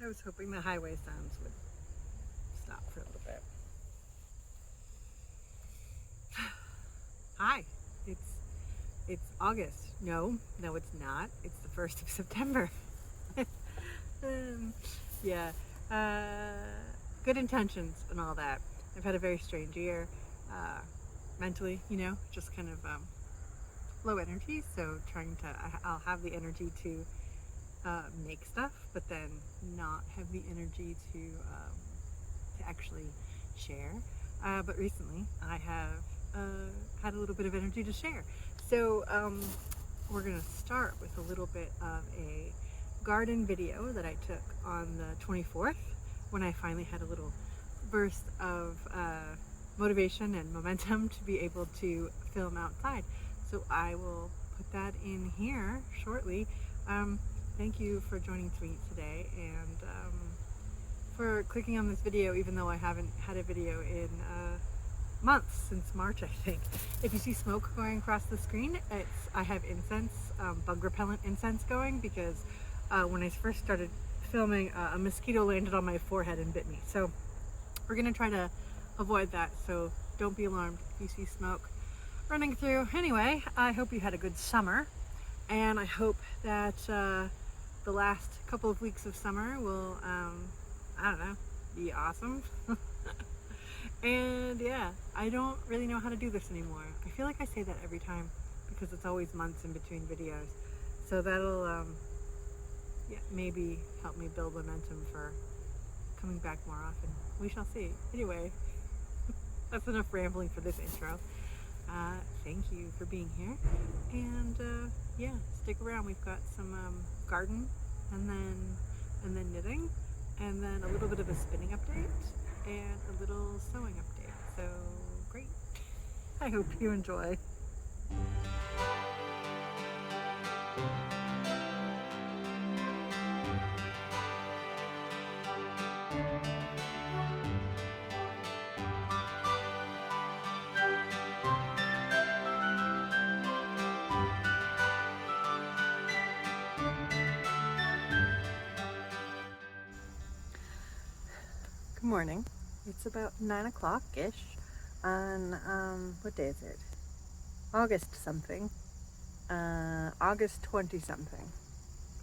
I was hoping the highway sounds would stop for a little bit. Hi, it's August. No, it's not. It's the 1st of September. Yeah, good intentions and all that. I've had a very strange year, mentally, just kind of low energy. So I'll have the energy to make stuff, but then not have the energy to actually share. But recently I have had a little bit of energy to share. So we're gonna start with a little bit of a garden video that I took on the 24th when I finally had a little burst of motivation and momentum to be able to film outside. So I will put that in here shortly. Thank you for joining me today and for clicking on this video, even though I haven't had a video in months, since March, I think. If you see smoke going across the screen, I have incense, bug repellent incense going, because when I first started filming, a mosquito landed on my forehead and bit me. So we're gonna try to avoid that, so don't be alarmed if you see smoke running through. Anyway, I hope you had a good summer, and I hope that the last couple of weeks of summer will, I don't know, be awesome. And yeah, I don't really know how to do this anymore. I feel like I say that every time because it's always months in between videos. So that'll yeah, maybe help me build momentum for coming back more often. We shall see. Anyway, that's enough rambling for this intro. Thank you for being here, and yeah, stick around. We've got some garden, and then knitting, and then a little bit of a spinning update and a little sewing update. So great. I hope you enjoy. Good morning. It's about 9 o'clock-ish on, what day is it? August something. August 20 something.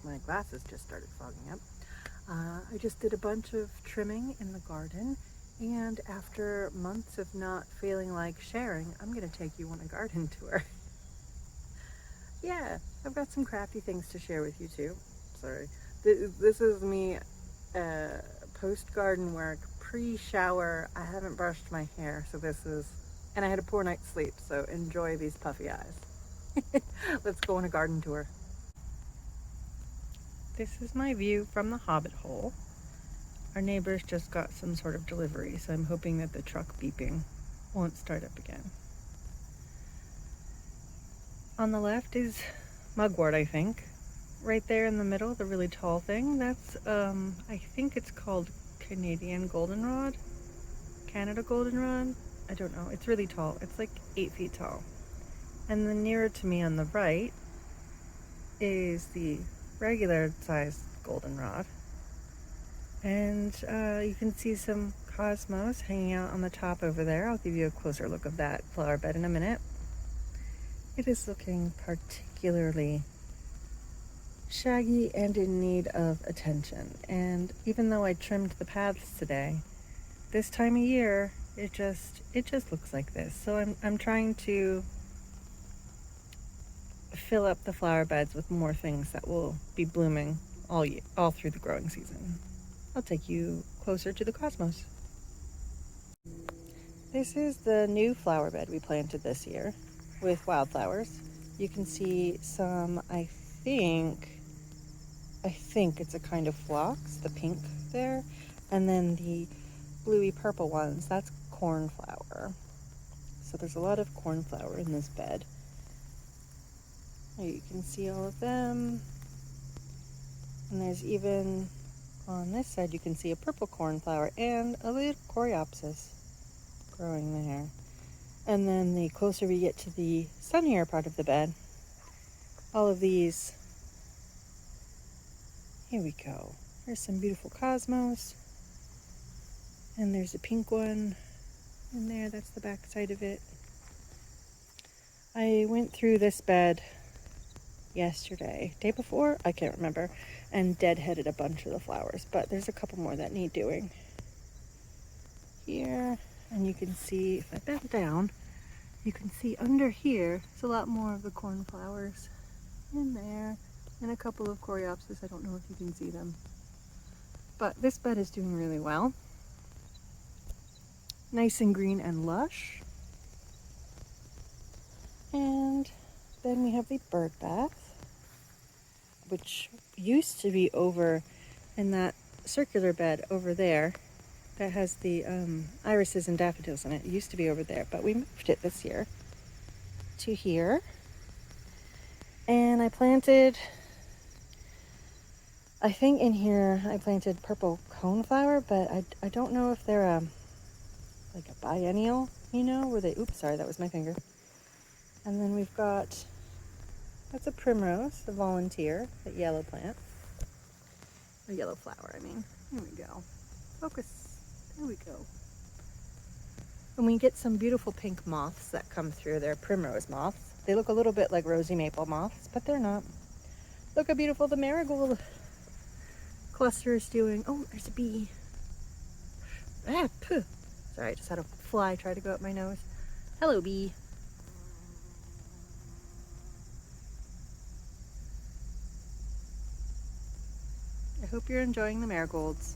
My glasses just started fogging up. I just did a bunch of trimming in the garden, and after months of not feeling like sharing, I'm gonna take you on a garden tour. Yeah, I've got some crafty things to share with you too. Sorry. This is me post-garden work, pre-shower. I haven't brushed my hair, so and I had a poor night's sleep, so enjoy these puffy eyes. Let's go on a garden tour. This is my view from the hobbit hole. Our neighbors just got some sort of delivery, so I'm hoping that the truck beeping won't start up again. On the left is mugwort, I think. Right there in the middle, the really tall thing, that's, I think it's called Canadian goldenrod? Canada goldenrod? I don't know. It's really tall. It's like 8 feet tall. And then nearer to me on the right is the regular sized goldenrod. And you can see some cosmos hanging out on the top over there. I'll give you a closer look of that flower bed in a minute. It is looking particularly shaggy and in need of attention. And even though I trimmed the paths today, this time of year it just looks like this. So I'm trying to fill up the flower beds with more things that will be blooming all through the growing season. I'll take you closer to the cosmos. This is the new flower bed we planted this year with wildflowers. You can see some, I think it's a kind of phlox, the pink there, and then the bluey purple ones, that's cornflower. So there's a lot of cornflower in this bed. You can see all of them, and there's even on this side you can see a purple cornflower and a little coreopsis growing there. And then the closer we get to the sunnier part of the bed, all of these, here we go. There's some beautiful cosmos. And there's a pink one in there. That's the back side of it. I went through this bed yesterday, day before, I can't remember, and deadheaded a bunch of the flowers, but there's a couple more that need doing here. And you can see, if I bend down, you can see under here, it's a lot more of the cornflowers in there, and a couple of coreopsis. I don't know if you can see them, but this bed is doing really well. Nice and green and lush. And then we have the bird bath, which used to be over in that circular bed over there that has the irises and daffodils in it. It used to be over there, but we moved it this year to here. And I planted, I think in here I planted purple coneflower, but I don't know if they're like a biennial, you know, where they, oops, sorry, that was my finger. And then we've got, that's a primrose, the volunteer, that yellow plant. Or yellow flower, I mean. Here we go. Focus. There we go. And we get some beautiful pink moths that come through. They're primrose moths. They look a little bit like rosy maple moths, but they're not. Look how beautiful the marigold cluster is doing. Oh, there's a bee. Ah, pooh. Sorry, I just had a fly try to go up my nose. Hello, bee. I hope you're enjoying the marigolds.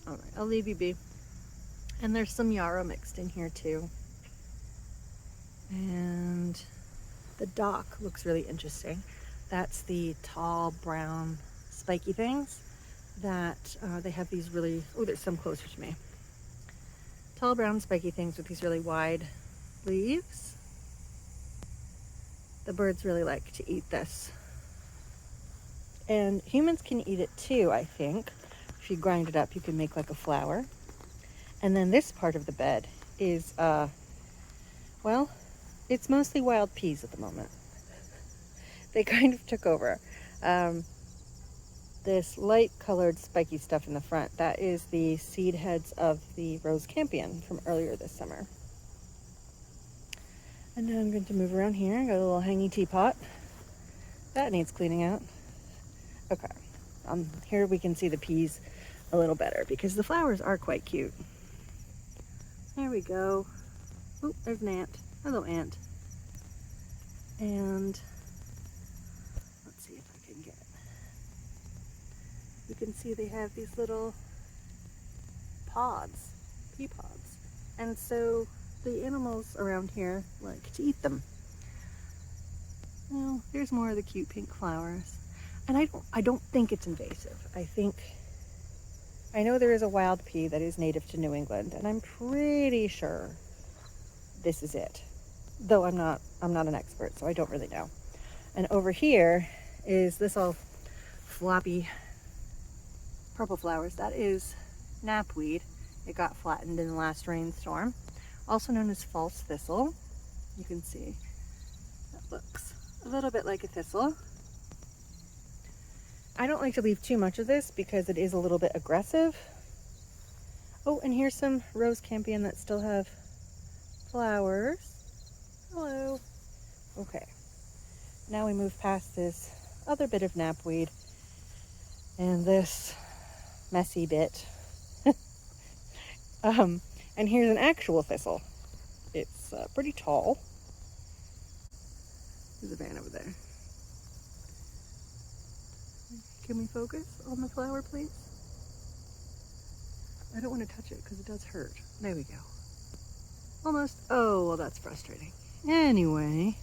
All right, I'll leave you be. And there's some yarrow mixed in here too. And the dock looks really interesting. That's the tall brown spiky things that they have these really, oh, there's some closer to me. Tall brown spiky things with these really wide leaves. The birds really like to eat this. And humans can eat it too, I think. If you grind it up, you can make like a flour. And then this part of the bed is, well, it's mostly wild peas at the moment. They kind of took over. This light colored spiky stuff in the front, that is the seed heads of the rose campion from earlier this summer. And now I'm going to move around here. I got a little hanging teapot. That needs cleaning out. Okay, here we can see the peas a little better because the flowers are quite cute. There we go. Oh, there's an ant. Hello, ant. And let's see if I can get it. You can see they have these little pods, pea pods. And so the animals around here like to eat them. Well, here's more of the cute pink flowers. And I don't think it's invasive. I know there is a wild pea that is native to New England, and I'm pretty sure this is it. Though I'm not an expert, so I don't really know. And over here is this all floppy purple flowers. That is knapweed. It got flattened in the last rainstorm. Also known as false thistle. You can see that looks a little bit like a thistle. I don't like to leave too much of this because it is a little bit aggressive. Oh, and here's some rose campion that still have flowers. Hello. Okay. Now we move past this other bit of knapweed and this messy bit. And here's an actual thistle. It's pretty tall. There's a van over there. Can we focus on the flower, please? I don't want to touch it because it does hurt. There we go. Almost. Oh, well, that's frustrating. Anyway,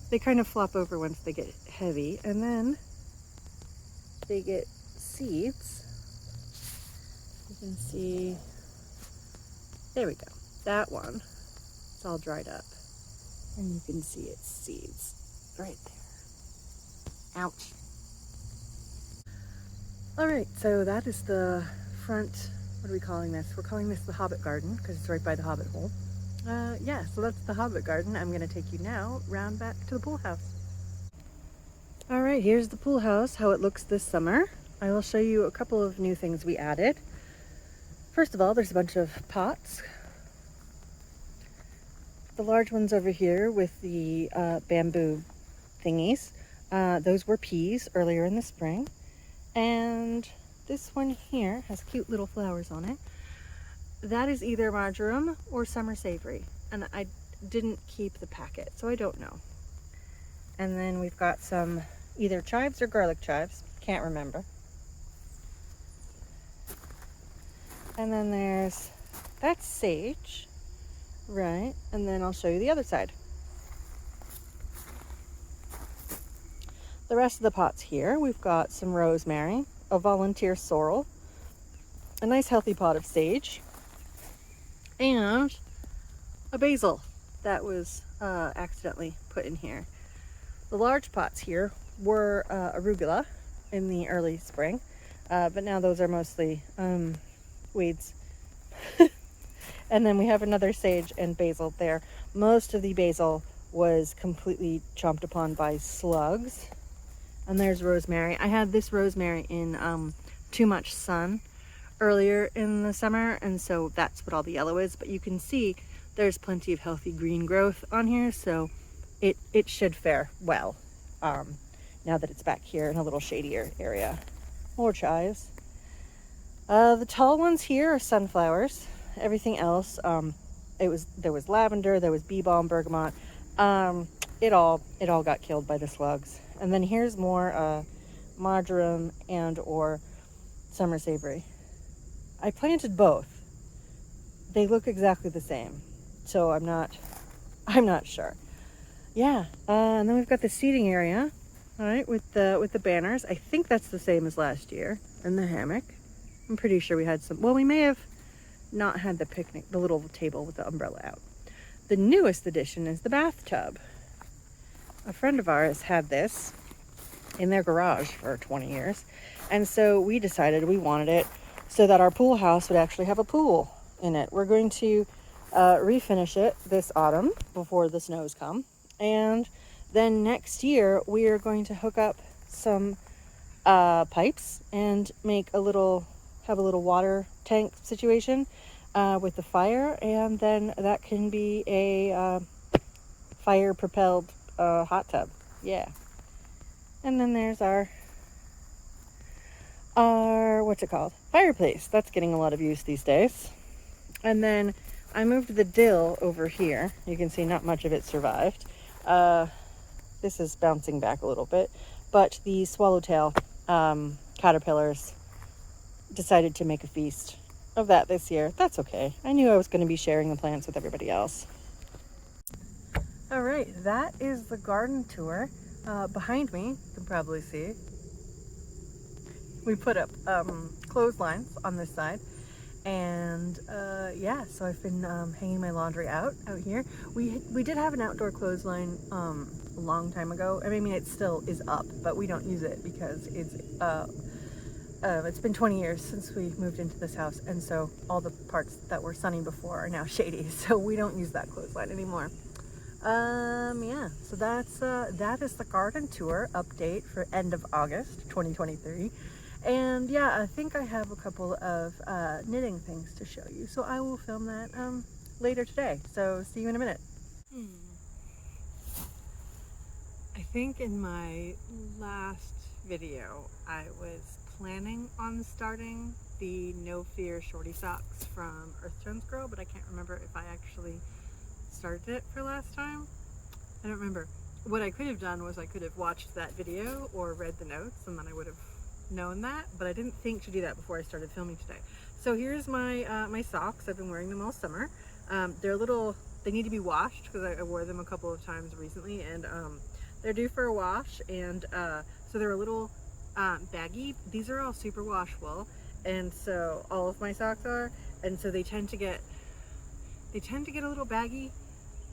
they kind of flop over once they get heavy, and then they get seeds. You can see, there we go. That one, it's all dried up. And you can see its seeds right there. Ouch. All right, so that is the front, what are we calling this? We're calling this the Hobbit Garden because it's right by the Hobbit hole. Yeah, so that's the Hobbit Garden. I'm gonna take you now round back to the pool house. All right, here's the pool house, how it looks this summer. I will show you a couple of new things we added. First of all, there's a bunch of pots. The large ones over here with the bamboo thingies. Those were peas earlier in the spring. And this one here has cute little flowers on it. That is either marjoram or summer savory. And I didn't keep the packet, so I don't know. And then we've got some either chives or garlic chives. Can't remember. And then that's sage. Right, and then I'll show you the other side. The rest of the pots here, we've got some rosemary, a volunteer sorrel, a nice healthy pot of sage, and a basil that was accidentally put in here. The large pots here were arugula in the early spring, but now those are mostly weeds. And then we have another sage and basil there. Most of the basil was completely chomped upon by slugs. And there's rosemary. I had this rosemary in too much sun earlier in the summer, and so that's what all the yellow is. But you can see there's plenty of healthy green growth on here, so it should fare well now that it's back here in a little shadier area. More chives. The tall ones here are sunflowers. Everything else, there was lavender, there was bee balm, bergamot. It all got killed by the slugs. And then here's more marjoram and or summer savory. I planted both. They look exactly the same, so I'm not sure. Yeah, and then we've got the seating area, all right, with the banners. I think that's the same as last year, and the hammock. I'm pretty sure we had some. Well, we may have not had the little table with the umbrella out. The newest addition is the bathtub. A friend of ours had this in their garage for 20 years, and so we decided we wanted it so that our pool house would actually have a pool in it. We're going to refinish it this autumn before the snows come, and then next year we are going to hook up some pipes and have a little water tank situation with the fire, and then that can be a fire propelled hot tub. Yeah. And then there's our what's it called, fireplace. That's getting a lot of use these days. And then I moved the dill over here. You can see not much of it survived. This is bouncing back a little bit, but the swallowtail caterpillars decided to make a feast of that this year. That's okay. I knew I was going to be sharing the plants with everybody else. All right, that is the garden tour. Behind me, you can probably see, we put up clotheslines on this side. And yeah, so I've been hanging my laundry out here. We did have an outdoor clothesline a long time ago. I mean, it still is up, but we don't use it because it's been 20 years since we moved into this house, and so all the parts that were sunny before are now shady, so we don't use that clothesline anymore. Yeah, so that is the garden tour update for end of August 2023. And yeah, I think I have a couple of knitting things to show you, so I will film that later today. So see you in a minute. I think in my last video I was planning on starting the No Fear Shorty socks from EarthtonesGirl, but I can't remember if I actually started it for last time. I don't remember. What I could have done was I could have watched that video or read the notes, and then I would have known that, but I didn't think to do that before I started filming today. So here's my my socks. I've been wearing them all summer. They need to be washed because I wore them a couple of times recently, and they're due for a wash, and so they're a little baggy. These are all super washable, and so all of my socks are, and so they tend to get a little baggy,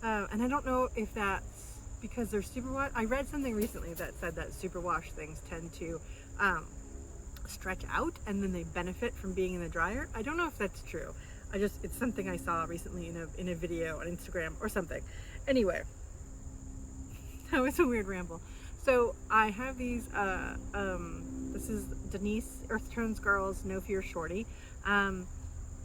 and I don't know if that's because they're super wash. I read something recently that said that super wash things tend to stretch out and then they benefit from being in the dryer. I don't know if that's true. It's something I saw recently in a video on Instagram or something. Anyway, that was a weird ramble. So I have these. This is Denise EarthtonesGirl's No Fear Shorty. Um,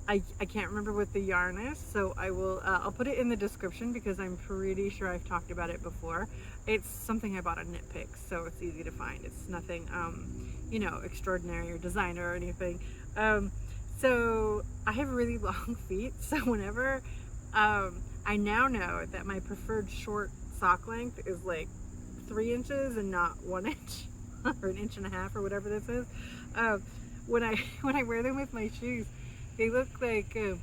I can't remember what the yarn is, so I will. I'll put it in the description because I'm pretty sure I've talked about it before. It's something I bought on Knit Picks, so it's easy to find. It's nothing, extraordinary or designer or anything. Um, so I have really long feet, so whenever I now know that my preferred short sock length is like 3 inches and not 1 inch or an inch and a half or whatever this is. Um, when I when I wear them with my shoes, they look like I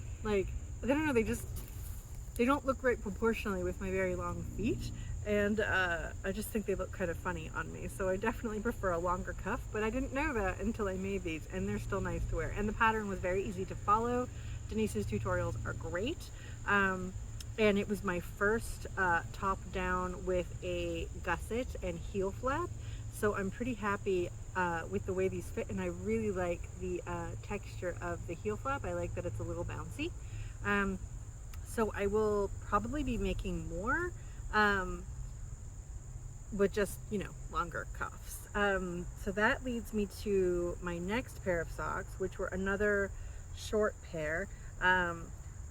don't know. They don't look right proportionally with my very long feet, and I just think they look kind of funny on me. So I definitely prefer a longer cuff, but I didn't know that until I made these, and they're still nice to wear. And the pattern was very easy to follow. Denise's tutorials are great. And it was my first top down with a gusset and heel flap, so I'm pretty happy with the way these fit, and I really like the texture of the heel flap. I like that it's a little bouncy. So I will probably be making more, with just, longer cuffs. So that leads me to my next pair of socks, which were another short pair.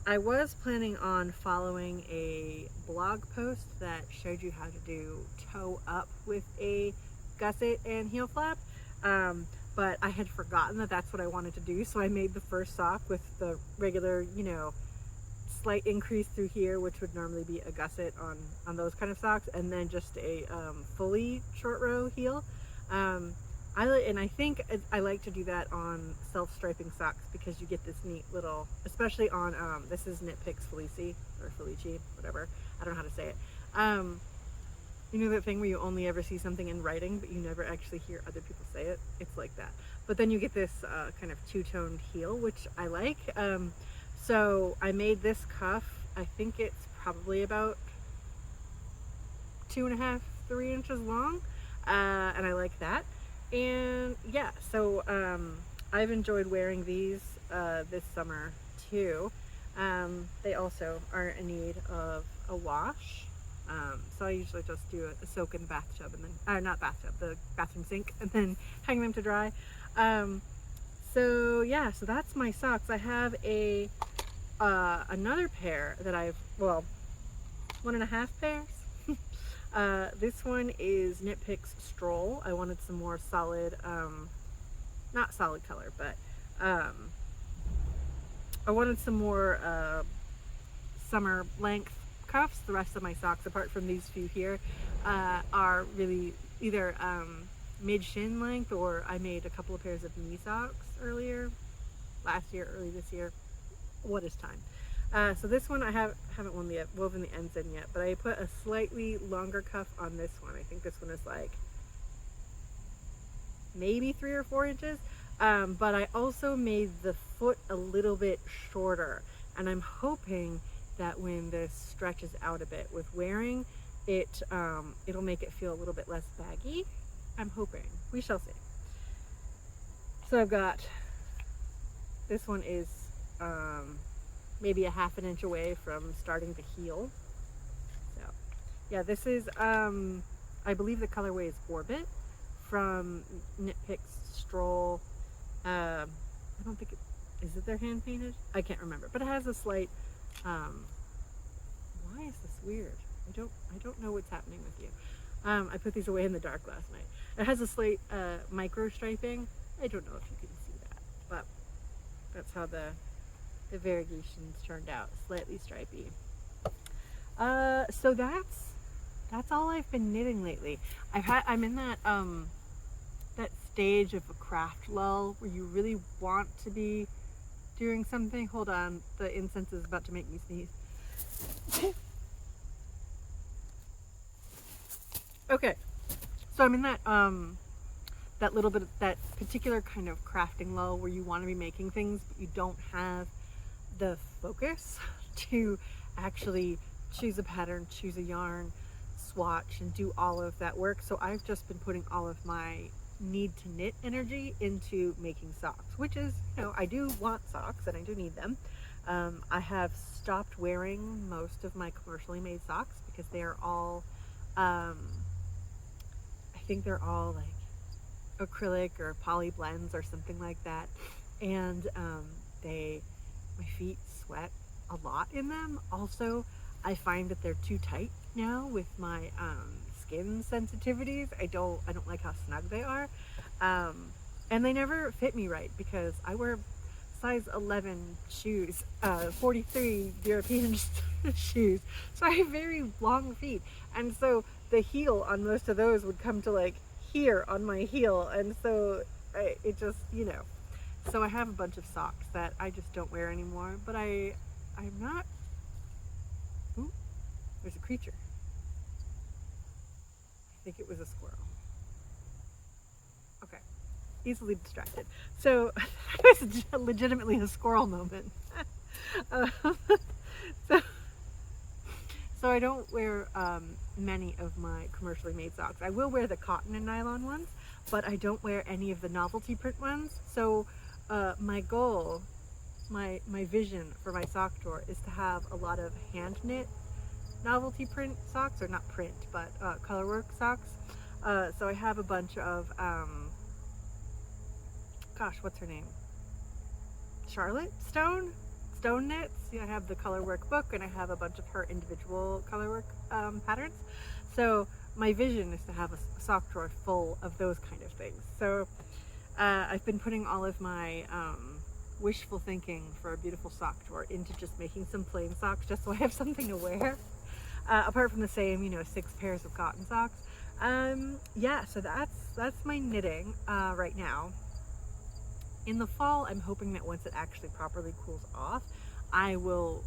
I was planning on following a blog post that showed you how to do toe up with a gusset and heel flap, but I had forgotten that that's what I wanted to do, so I made the first sock with the regular, slight increase through here, which would normally be a gusset on those kind of socks, and then just a fully short row heel. I think I like to do that on self-striping socks because you get this neat little, especially on, this is Knit Picks Felici, or Felici, whatever, I don't know how to say it. You know that thing where you only ever see something in writing, but you never actually hear other people say it? It's like that. But then you get this kind of two-toned heel, which I like. So I made this cuff, I think it's probably about 2.5, 3 inches long, and I like that. And yeah, so I've enjoyed wearing these this summer too. They also are in need of a wash. So I usually just do a soak in the bathtub and then, not bathtub, the bathroom sink, and then hang them to dry. So yeah, so that's my socks. I have another pair that 1.5 pairs. This one is Knit Picks Stroll. I wanted some more solid, not solid color, but I wanted some more summer length cuffs. The rest of my socks, apart from these few here, are really either mid shin length, or I made a couple of pairs of knee socks early this year. What is time? So this one I haven't woven the ends in yet, but I put a slightly longer cuff on this one. I think this one is like maybe 3 or 4 inches. But I also made the foot a little bit shorter, and I'm hoping that when this stretches out a bit with wearing it, it'll make it feel a little bit less baggy. I'm hoping. We shall see. So I've got, this one is maybe 1/2 inch away from starting to heal. So yeah, this is, I believe the colorway is Orbit from Knit Picks Stroll. I don't think is it their hand painted? I can't remember, but it has a slight, why is this weird? I don't know what's happening with you. I put these away in the dark last night. It has a slight micro striping. I don't know if you can see that, but that's how the variegations turned out, slightly stripy. So that's all I've been knitting lately. I'm in that that stage of a craft lull where you really want to be doing something. Hold on, the incense is about to make me sneeze. Okay, so I'm in that that little bit of that particular kind of crafting lull where you want to be making things, but you don't have the focus to actually choose a pattern, choose a yarn, swatch, and do all of that work. So I've just been putting all of my need to knit energy into making socks, which is, I do want socks and I do need them. I have stopped wearing most of my commercially made socks because they are all, I think they're all like acrylic or poly blends or something like that. And my feet sweat a lot in them. Also, I find that they're too tight now with my skin sensitivities. I don't like how snug they are. And they never fit me right because I wear size 11 shoes, 43 European shoes. So I have very long feet. And so the heel on most of those would come to like here on my heel. And so it just, so I have a bunch of socks that I just don't wear anymore, but I'm not, ooh, there's a creature. I think it was a squirrel. Okay, easily distracted. So it was legitimately a squirrel moment. uh, so I don't wear many of my commercially made socks. I will wear the cotton and nylon ones, but I don't wear any of the novelty print ones. So my goal, my vision for my sock drawer is to have a lot of hand knit novelty print socks, or not print, but colorwork socks. So I have a bunch of, gosh, what's her name? Charlotte Stone knits. I have the colorwork book, and I have a bunch of her individual colorwork patterns. So my vision is to have a sock drawer full of those kind of things. So I've been putting all of my wishful thinking for a beautiful sock drawer into just making some plain socks just so I have something to wear. Apart from the same, 6 pairs of cotton socks. Yeah, so that's my knitting right now. In the fall, I'm hoping that once it actually properly cools off, I will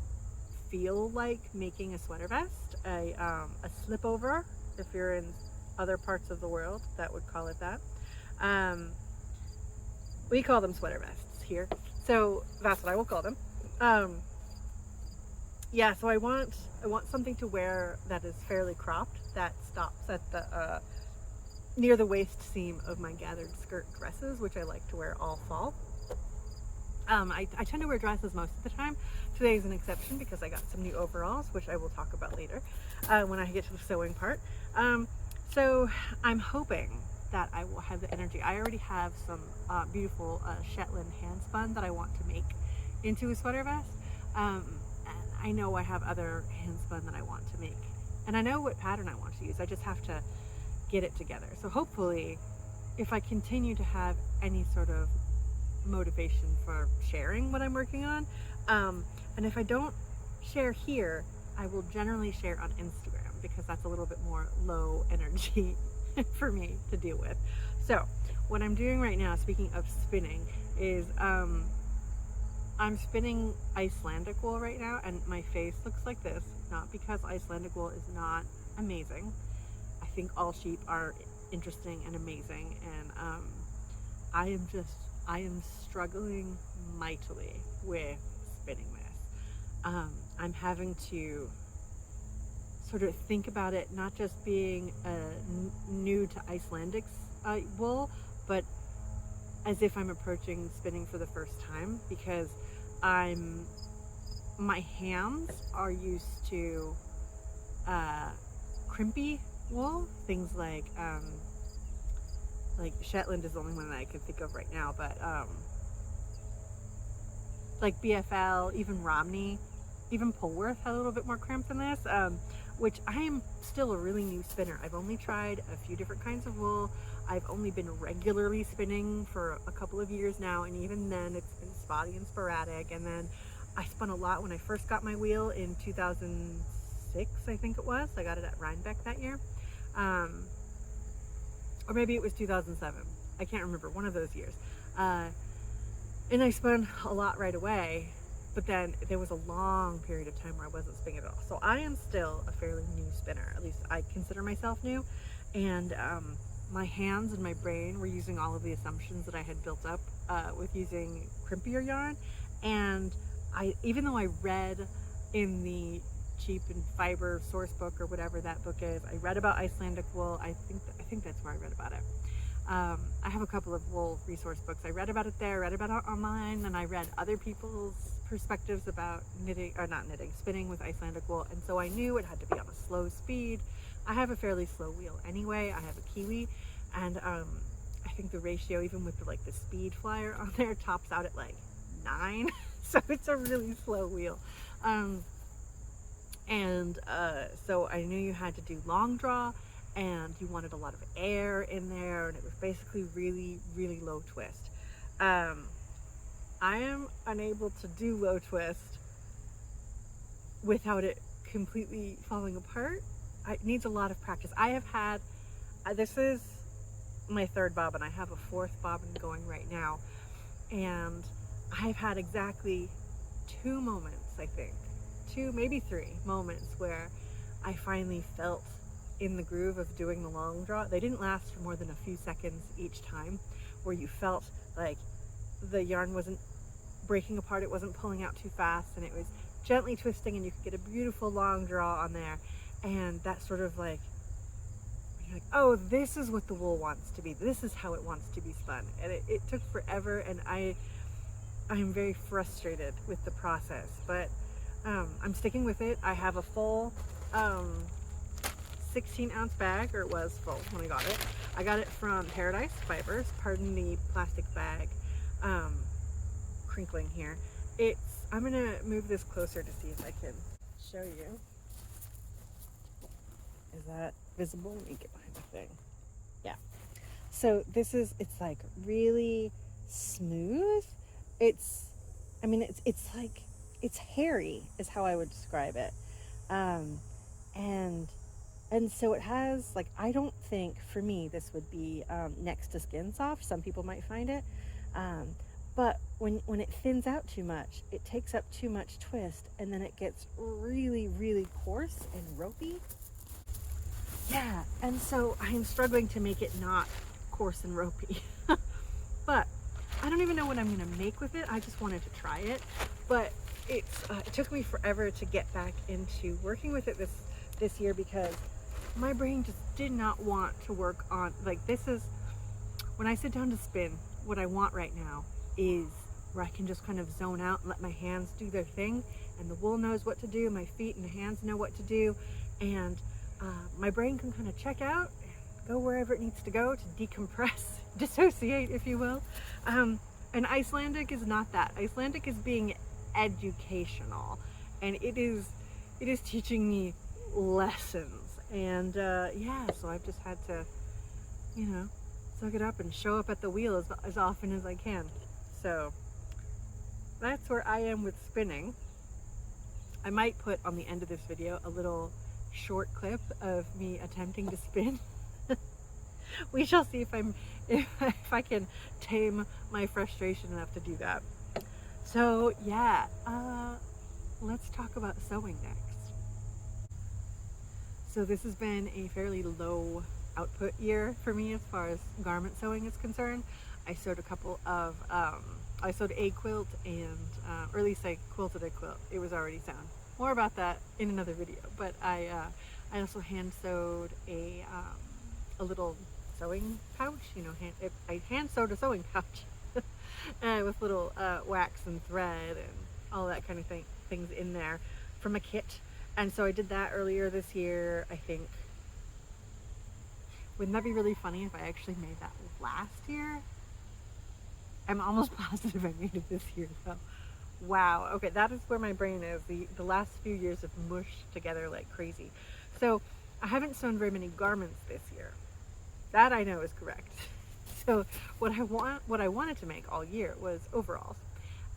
feel like making a sweater vest, a slip over, if you're in other parts of the world, that would call it that. We call them sweater vests here, so that's what I will call them. Yeah, so I want something to wear that is fairly cropped, that stops at the near the waist seam of my gathered skirt dresses, which I like to wear all fall. I tend to wear dresses most of the time. Today is an exception because I got some new overalls, which I will talk about later when I get to the sewing part. So I'm hoping that I will have the energy. I already have some beautiful Shetland hand spun that I want to make into a sweater vest. And I know I have other hand spun that I want to make. And I know what pattern I want to use. I just have to get it together. So hopefully, if I continue to have any sort of motivation for sharing what I'm working on, and if I don't share here, I will generally share on Instagram because that's a little bit more low energy for me to deal with. So what I'm doing right now, speaking of spinning, is I'm spinning Icelandic wool right now, and my face looks like this, not because Icelandic wool is not amazing. I think all sheep are interesting and amazing, and I am struggling mightily with spinning this. I'm having to sort of think about it not just being new to Icelandic wool, but as if I'm approaching spinning for the first time, because my hands are used to crimpy wool, things like Shetland is the only one that I can think of right now, but like BFL, even Romney, even Polworth had a little bit more crimp than this, which I am still a really new spinner. I've only tried a few different kinds of wool. I've only been regularly spinning for a couple of years now, and even then it's been spotty and sporadic. And then I spun a lot when I first got my wheel in 2006, I think it was. I got it at Rhinebeck that year. Or maybe it was 2007. I can't remember, one of those years. And I spun a lot right away, but then there was a long period of time where I wasn't spinning at all. So I am still a fairly new spinner, at least I consider myself new. And my hands and my brain were using all of the assumptions that I had built up with using crimpier yarn. And even though I read in the Cheap and Fiber source book, or whatever that book is, I read about Icelandic wool. I think that's where I read about it. I have a couple of wool resource books. I read about it there, read about it online, and I read other people's perspectives about spinning with Icelandic wool. And so I knew it had to be on a slow speed, I have a fairly slow wheel anyway. I have a Kiwi, and I think the ratio, even with the speed flyer on there, tops out at like 9. So it's a really slow wheel. So I knew you had to do long draw, and you wanted a lot of air in there, and it was basically really, really low twist. I am unable to do low twist without it completely falling apart. It needs a lot of practice. I have had, this is my 3rd bobbin. I have a 4th bobbin going right now, and I've had exactly 2 moments, I think, 2, maybe 3 moments where I finally felt in the groove of doing the long draw. They didn't last for more than a few seconds each time, where you felt like the yarn wasn't breaking apart, it wasn't pulling out too fast, and it was gently twisting, and you could get a beautiful long draw on there. And that sort of like, you're like, oh, this is what the wool wants to be. This is how it wants to be spun. And it took forever, and I'm very frustrated with the process, but I'm sticking with it. I have a full 16-ounce bag, or it was full when I got it. I got it from Paradise Fibers. Pardon the plastic bag crinkling here. I'm gonna move this closer to see if I can show you. Is that visible? Let me get behind the thing. Yeah. So it's like really smooth. It's like, it's hairy is how I would describe it. And so it has, like, I don't think for me this would be next to skin soft. Some people might find it. But when it thins out too much, it takes up too much twist, and then it gets really, really coarse and ropey. Yeah, and so I'm struggling to make it not coarse and ropey. But I don't even know what I'm gonna make with it. I just wanted to try it. But it took me forever to get back into working with it this year, because my brain just did not want to work on, like, this is, when I sit down to spin, what I want right now is where I can just kind of zone out and let my hands do their thing, and the wool knows what to do, my feet and the hands know what to do, and my brain can kind of check out and go wherever it needs to go to decompress, dissociate, if you will. And Icelandic is not that. Icelandic is being educational, and it is teaching me lessons. And yeah, so I've just had to, suck it up and show up at the wheel as often as I can. So that's where I am with spinning. I might put on the end of this video a little short clip of me attempting to spin. We shall see if I can tame my frustration enough to do that. So yeah, let's talk about sewing next. So this has been a fairly low output year for me as far as garment sewing is concerned. I sewed a couple of, I sewed a quilt, and, or at least I quilted a quilt. It was already sewn. More about that in another video. But I also hand sewed a little sewing pouch. I hand sewed a sewing pouch with little wax and thread and all that kind of things in there from a kit. And so I did that earlier this year, I think. Wouldn't that be really funny if I actually made that last year? I'm almost positive I made it this year, though. Wow. Okay, that is where my brain is. The last few years have mushed together like crazy. So I haven't sewn very many garments this year. That I know is correct. So what I wanted to make all year was overalls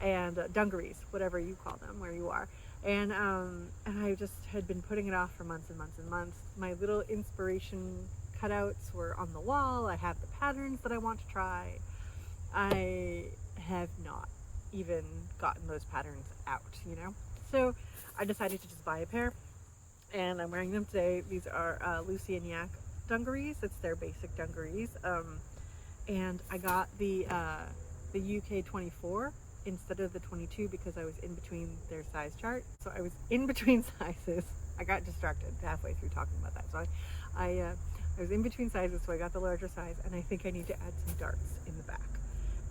and dungarees, whatever you call them, where you are. And I just had been putting it off for months and months and months. My little inspiration cutouts were on the wall. I have the patterns that I want to try. I have not even gotten those patterns out, So I decided to just buy a pair, and I'm wearing them today. These are Lucy and Yak dungarees. It's their basic dungarees. And I got the UK 24 instead of the 22 because I was in between their size chart. So I was in between sizes. I got distracted halfway through talking about that. So I was in between sizes, so I got the larger size, and I think I need to add some darts in the back.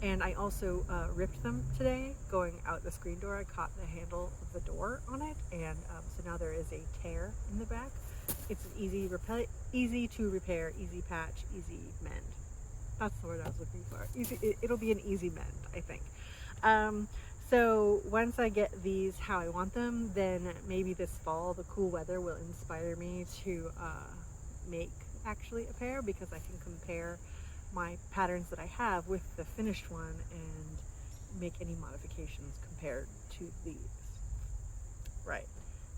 And I also ripped them today going out the screen door. I caught the handle of the door on it, and so now there is a tear in the back. It's an easy to repair, easy patch, easy mend. That's the word I was looking for. It'll be an easy mend, I think. Um, so once I get these how I want them, then maybe this fall the cool weather will inspire me to make actually a pair, because I can compare my patterns that I have with the finished one and make any modifications compared to these. Right.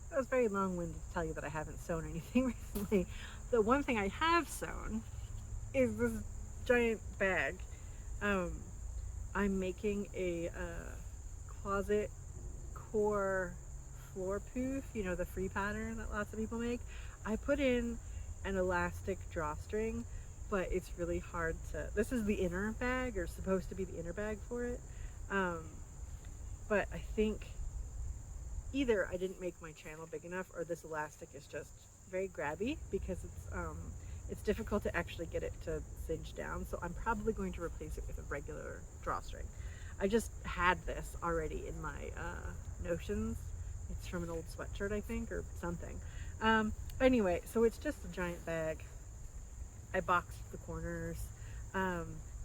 That was very long-winded to tell you that I haven't sewn anything recently. The one thing I have sewn is this giant bag. I'm making a closet core floor poof, you know, the free pattern that lots of people make. I put in an elastic drawstring, but it's really hard to, this is the inner bag, or supposed to be the inner bag for it. But I think either I didn't make my channel big enough, or this elastic is just very grabby, because it's difficult to actually get it to cinch down. So I'm probably going to replace it with a regular drawstring. I just had this already in my notions. It's from an old sweatshirt, I think, or something. But anyway, so it's just a giant bag. I boxed the corners.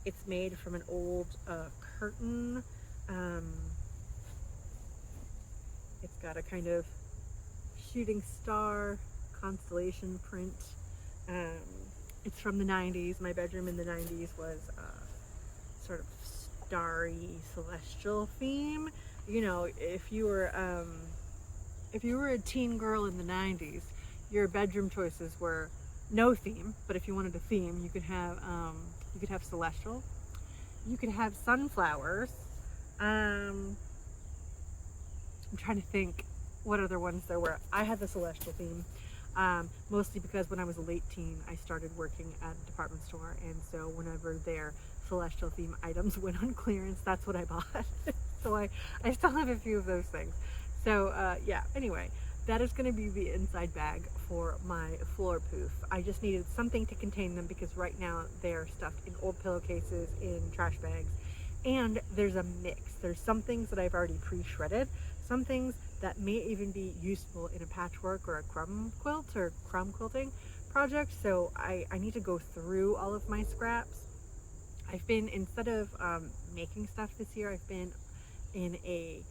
It's made from an old curtain. It's got a kind of shooting star constellation print. It's from the 90s. My bedroom in the 90s was sort of starry celestial theme. You know, if you were a teen girl in the 90s, your bedroom choices were no theme, but if you wanted a theme, you could have celestial, you could have sunflowers. I'm trying to think what other ones there were. I had the celestial theme, mostly because when I was a late teen, I started working at a department store, and so whenever their celestial theme items went on clearance, that's what I bought. So I still have a few of those things. So yeah, anyway, that is going to be the inside bag for my floor poof. I just needed something to contain them, because right now they're stuffed in old pillowcases, in trash bags, and there's a mix. There's some things that I've already pre-shredded, some things that may even be useful in a patchwork or a crumb quilt or crumb quilting project. So I need to go through all of my scraps. I've been, instead of making stuff this year, I've been in a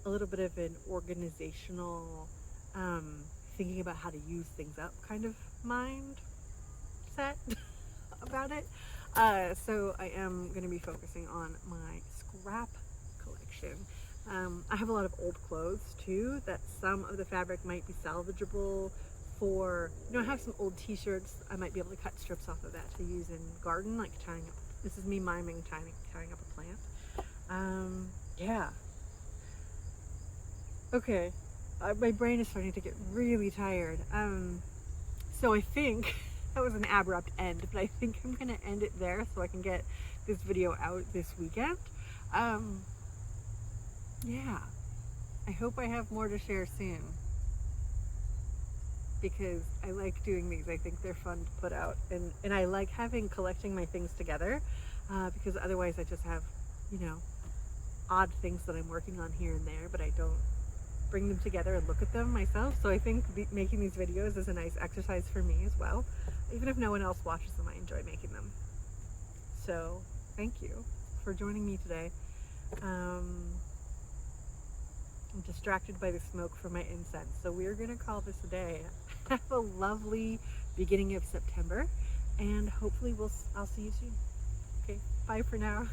little bit of an organizational, thinking about how to use things up kind of mindset about it. So I am going to be focusing on my scrap collection. I have a lot of old clothes too, that some of the fabric might be salvageable for, you know, I have some old t-shirts. I might be able to cut strips off of that to use in garden, like tying up, this is me miming tying up a plant. Yeah. Okay. My brain is starting to get really tired. So I think that was an abrupt end, but I think I'm going to end it there so I can get this video out this weekend. Yeah, I hope I have more to share soon, because I like doing these. I think they're fun to put out, and I like collecting my things together, because otherwise I just have, you know, odd things that I'm working on here and there, but I don't bring them together and look at them myself. So I think making these videos is a nice exercise for me as well. Even if no one else watches them, I enjoy making them. So thank you for joining me today. I'm distracted by the smoke from my incense, so we're gonna call this a day. Have a lovely beginning of September, and hopefully I'll see you soon. Okay, bye for now.